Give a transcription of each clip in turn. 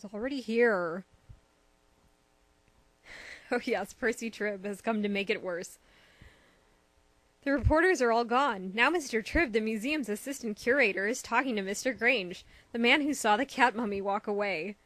It's already here. Oh yes, Percy Tribb has come to make it worse. The reporters are all gone. Now Mr. Tribb, the museum's assistant curator, is talking to Mr. Grange, the man who saw the cat mummy walk away.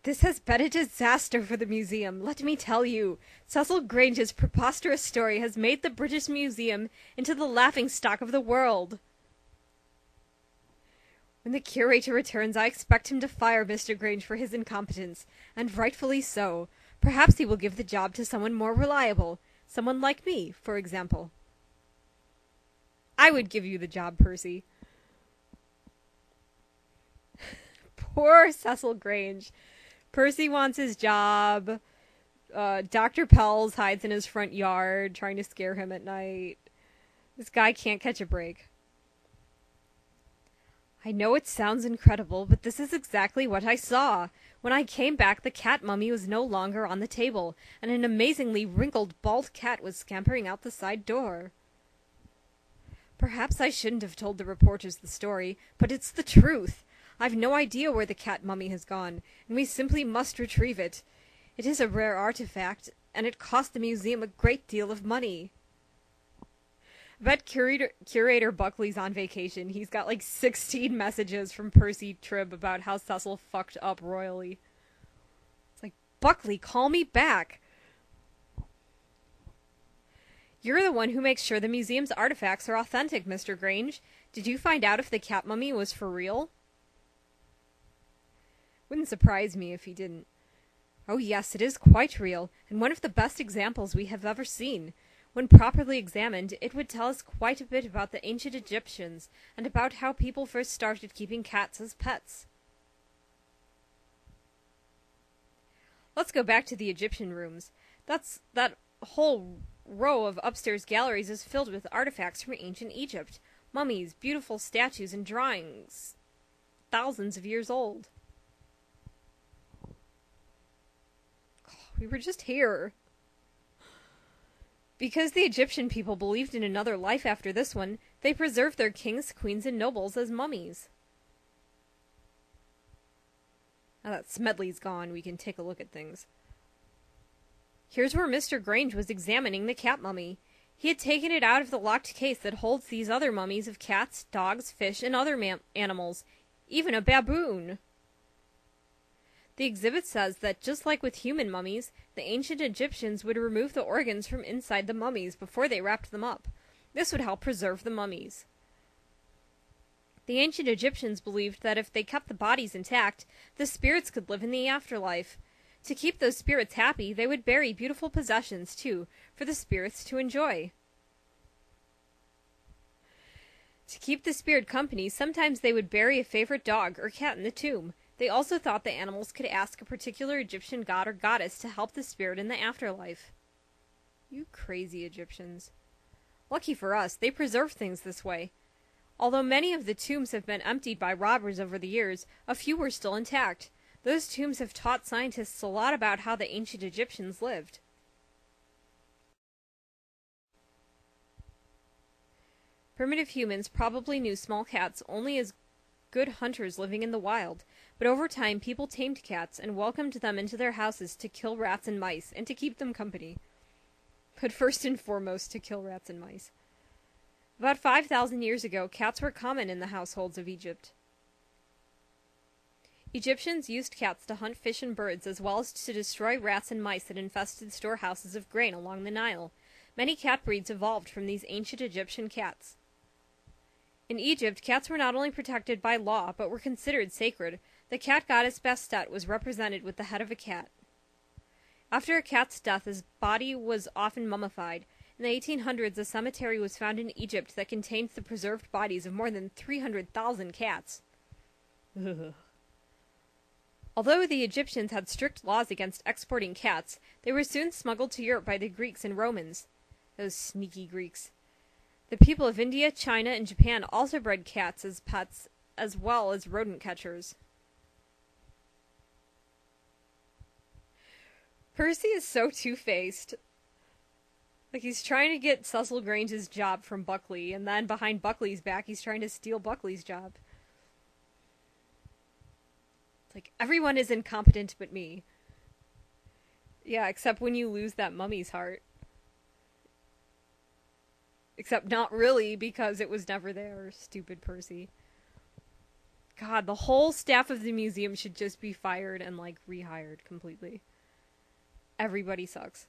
This has been a disaster for the museum, let me tell you. Cecil Grange's preposterous story has made the British Museum into the laughingstock of the world. When the curator returns, I expect him to fire Mr. Grange for his incompetence, and rightfully so. Perhaps he will give the job to someone more reliable. Someone like me, for example. I would give you the job, Percy. Poor Cecil Grange. Percy wants his job. Dr. Pells hides in his front yard, trying to scare him at night. This guy can't catch a break. I know it sounds incredible, but this is exactly what I saw. When I came back, the cat mummy was no longer on the table, and an amazingly wrinkled, bald cat was scampering out the side door. Perhaps I shouldn't have told the reporters the story, but it's the truth. I've no idea where the cat mummy has gone, and we simply must retrieve it. It is a rare artifact, and it cost the museum a great deal of money. I bet Curator Buckley's on vacation. He's got like 16 messages from Percy Tribb about how Cecil fucked up royally. It's like, Buckley, call me back. You're the one who makes sure the museum's artifacts are authentic, Mr. Grange. Did you find out if the cat mummy was for real? Wouldn't surprise me if he didn't. Oh yes, it is quite real, and one of the best examples we have ever seen. When properly examined, it would tell us quite a bit about the ancient Egyptians, and about how people first started keeping cats as pets. Let's go back to the Egyptian rooms. That whole row of upstairs galleries is filled with artifacts from ancient Egypt. Mummies, beautiful statues, and drawings. Thousands of years old. We were just here. Because the Egyptian people believed in another life after this one, they preserved their kings, queens, and nobles as mummies. Now that Smedley's gone, we can take a look at things. Here's where Mr. Grange was examining the cat mummy. He had taken it out of the locked case that holds these other mummies of cats, dogs, fish, and other animals. Even a baboon. The exhibit says that just like with human mummies, the ancient Egyptians would remove the organs from inside the mummies before they wrapped them up. This would help preserve the mummies. The ancient Egyptians believed that if they kept the bodies intact, the spirits could live in the afterlife. To keep those spirits happy, they would bury beautiful possessions, too, for the spirits to enjoy. To keep the spirit company, sometimes they would bury a favorite dog or cat in the tomb. They also thought the animals could ask a particular Egyptian god or goddess to help the spirit in the afterlife. You crazy Egyptians. Lucky for us, they preserve things this way. Although many of the tombs have been emptied by robbers over the years, a few were still intact. Those tombs have taught scientists a lot about how the ancient Egyptians lived. Primitive humans probably knew small cats only as good hunters living in the wild, but over time people tamed cats and welcomed them into their houses to kill rats and mice, and to keep them company. But first and foremost, to kill rats and mice. About 5,000 years ago, cats were common in the households of Egypt. Egyptians used cats to hunt fish and birds, as well as to destroy rats and mice that infested storehouses of grain along the Nile. Many cat breeds evolved from these ancient Egyptian cats. In Egypt, cats were not only protected by law, but were considered sacred. The cat goddess Bastet was represented with the head of a cat. After a cat's death, his body was often mummified. In the 1800s, a cemetery was found in Egypt that contained the preserved bodies of more than 300,000 cats. Ugh. Although the Egyptians had strict laws against exporting cats, they were soon smuggled to Europe by the Greeks and Romans. Those sneaky Greeks. The people of India, China, and Japan also bred cats as pets, as well as rodent catchers. Percy is so two-faced. Like, he's trying to get Cecil Grange's job from Buckley, and then behind Buckley's back, he's trying to steal Buckley's job. like, everyone is incompetent but me. Yeah, except when you lose that mummy's heart. Except not really, because it was never there, stupid Percy. God, the whole staff of the museum should just be fired and, like, rehired completely. Everybody sucks.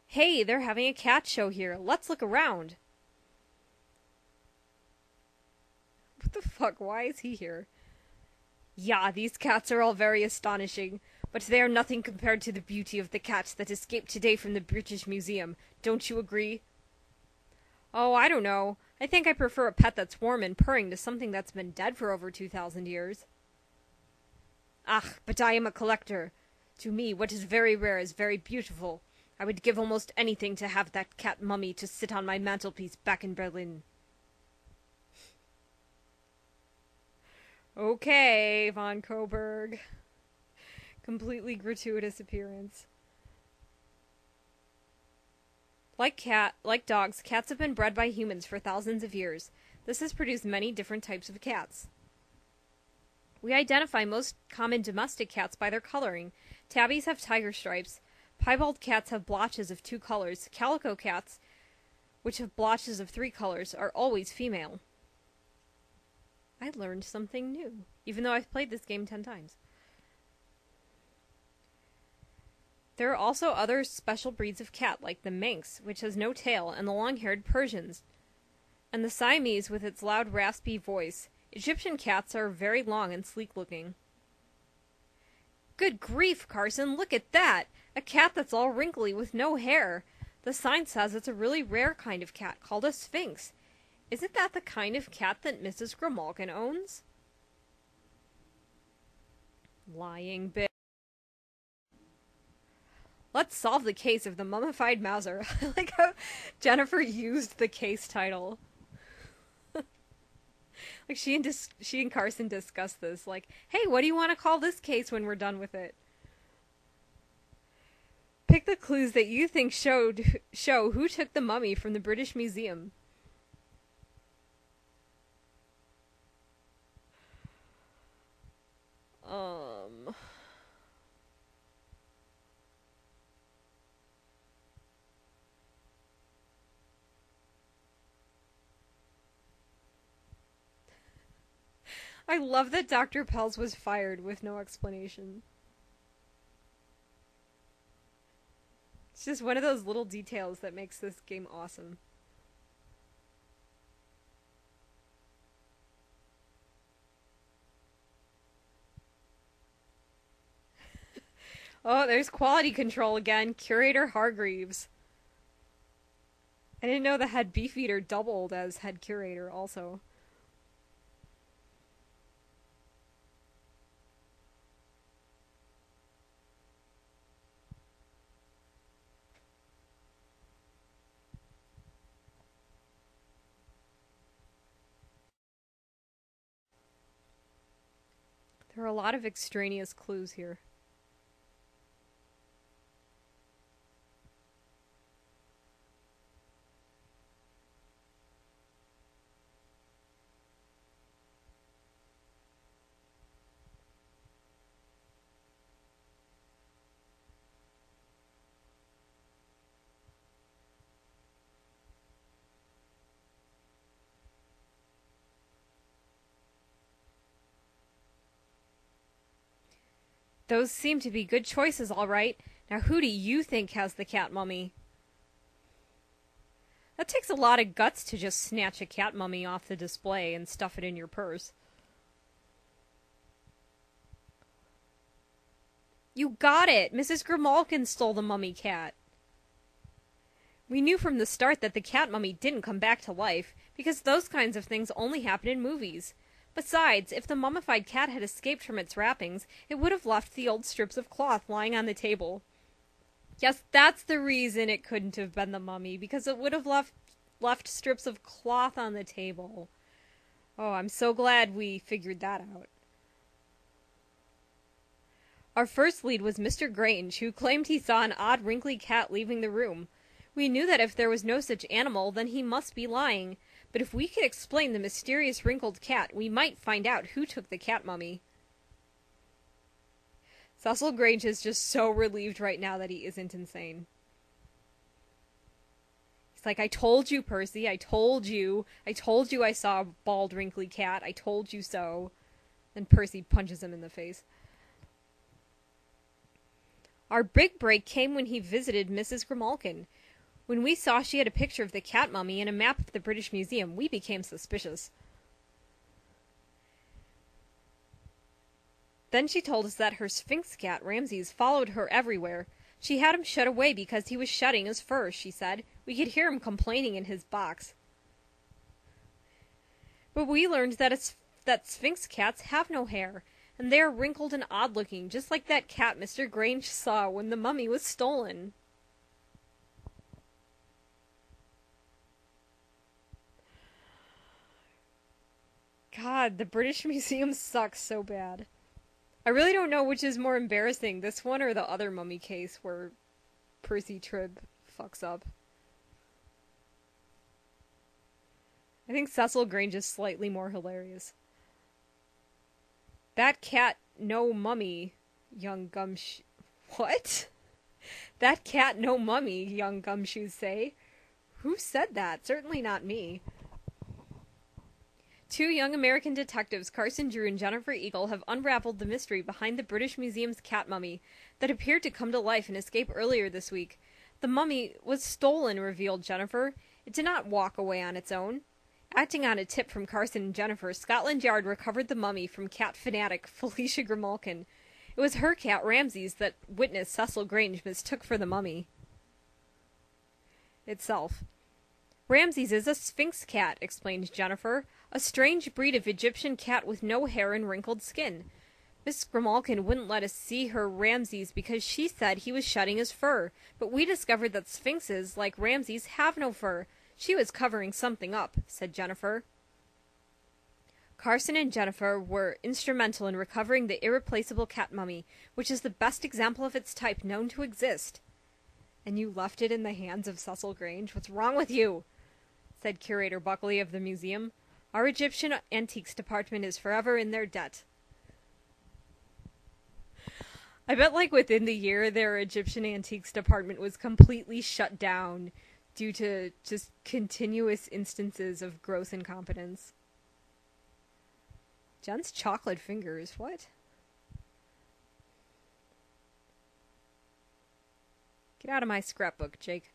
Hey, they're having a cat show here. Let's look around. What the fuck? Why is he here? Yeah, these cats are all very astonishing, but they are nothing compared to the beauty of the cat that escaped today from the British Museum. Don't you agree? Oh, I don't know. I think I prefer a pet that's warm and purring to something that's been dead for over 2,000 years. Ah, but I am a collector. To me, what is very rare is very beautiful. I would give almost anything to have that cat mummy to sit on my mantelpiece back in Berlin. Okay, von Coburg. Completely gratuitous appearance. Like dogs, cats have been bred by humans for thousands of years. This has produced many different types of cats. We identify most common domestic cats by their coloring. Tabbies have tiger stripes. Piebald cats have blotches of 2 colors. Calico cats, which have blotches of 3 colors, are always female. I learned something new, even though I've played this game 10 times. There are also other special breeds of cat, like the Manx, which has no tail, and the long-haired Persians, and the Siamese with its loud, raspy voice. Egyptian cats are very long and sleek-looking. Good grief, Carson, look at that! A cat that's all wrinkly with no hair. The sign says it's a really rare kind of cat called a Sphinx. Isn't that the kind of cat that Mrs. Grimalkin owns? Lying bitch. Let's solve the case of the Mummified Mouser. I like how Jennifer used the case title. Like she and Carson discussed this. Like, hey, what do you want to call this case when we're done with it? Pick the clues that you think show who took the mummy from the British Museum. I love that Dr. Pelz was fired with no explanation. It's just one of those little details that makes this game awesome. Oh, there's quality control again. Curator Hargreaves. I didn't know the head beefeater doubled as head curator also. There are a lot of extraneous clues here. Those seem to be good choices, all right. Now who do you think has the cat mummy? That takes a lot of guts to just snatch a cat mummy off the display and stuff it in your purse. You got it! Mrs. Grimalkin stole the mummy cat. We knew from the start that the cat mummy didn't come back to life, because those kinds of things only happen in movies. Besides, if the mummified cat had escaped from its wrappings, it would have left the old strips of cloth lying on the table. Yes, that's the reason it couldn't have been the mummy, because it would have left strips of cloth on the table. Oh, I'm so glad we figured that out. Our first lead was Mr. Grange, who claimed he saw an odd wrinkly cat leaving the room. We knew that if there was no such animal, then he must be lying. But if we could explain the mysterious wrinkled cat, we might find out who took the cat mummy. Cecil Grange is just so relieved right now that he isn't insane. He's like, I told you, Percy. I told you. I told you I saw a bald, wrinkly cat. I told you so. Then Percy punches him in the face. Our big break came when he visited Mrs. Grimalkin. When we saw she had a picture of the cat mummy and a map of the British Museum, we became suspicious. Then she told us that her Sphinx cat, Ramses, followed her everywhere. She had him shut away because he was shedding his fur, she said. We could hear him complaining in his box. But we learned that Sphinx cats have no hair, and they are wrinkled and odd-looking, just like that cat Mr. Grange saw when the mummy was stolen. God, the British Museum sucks so bad. I really don't know which is more embarrassing, this one or the other mummy case where Percy Tribb fucks up. I think Cecil Grange is slightly more hilarious. That cat, no mummy, young What? That cat, no mummy, young gumshoes say. Who said that? Certainly not me. Two young American detectives, Carson Drew and Jennifer Eagle, have unraveled the mystery behind the British Museum's cat mummy that appeared to come to life and escape earlier this week. The mummy was stolen, revealed Jennifer. It did not walk away on its own. Acting on a tip from Carson and Jennifer, Scotland Yard recovered the mummy from cat fanatic Felicia Grimalkin. It was her cat, Ramses, that witness Cecil Grange mistook for the mummy itself. Ramses is a Sphinx cat, explained Jennifer, a strange breed of Egyptian cat with no hair and wrinkled skin. Miss Grimalkin wouldn't let us see her Ramses because she said he was shedding his fur, but we discovered that Sphinxes, like Ramses, have no fur. She was covering something up, said Jennifer. Carson and Jennifer were instrumental in recovering the irreplaceable cat mummy, which is the best example of its type known to exist. And you left it in the hands of Cecil Grange? What's wrong with you? Said Curator Buckley of the museum. Our Egyptian Antiques Department is forever in their debt. I bet like within the year their Egyptian Antiques Department was completely shut down due to just continuous instances of gross incompetence. Jen's chocolate fingers, what? Get out of my scrapbook, Jake.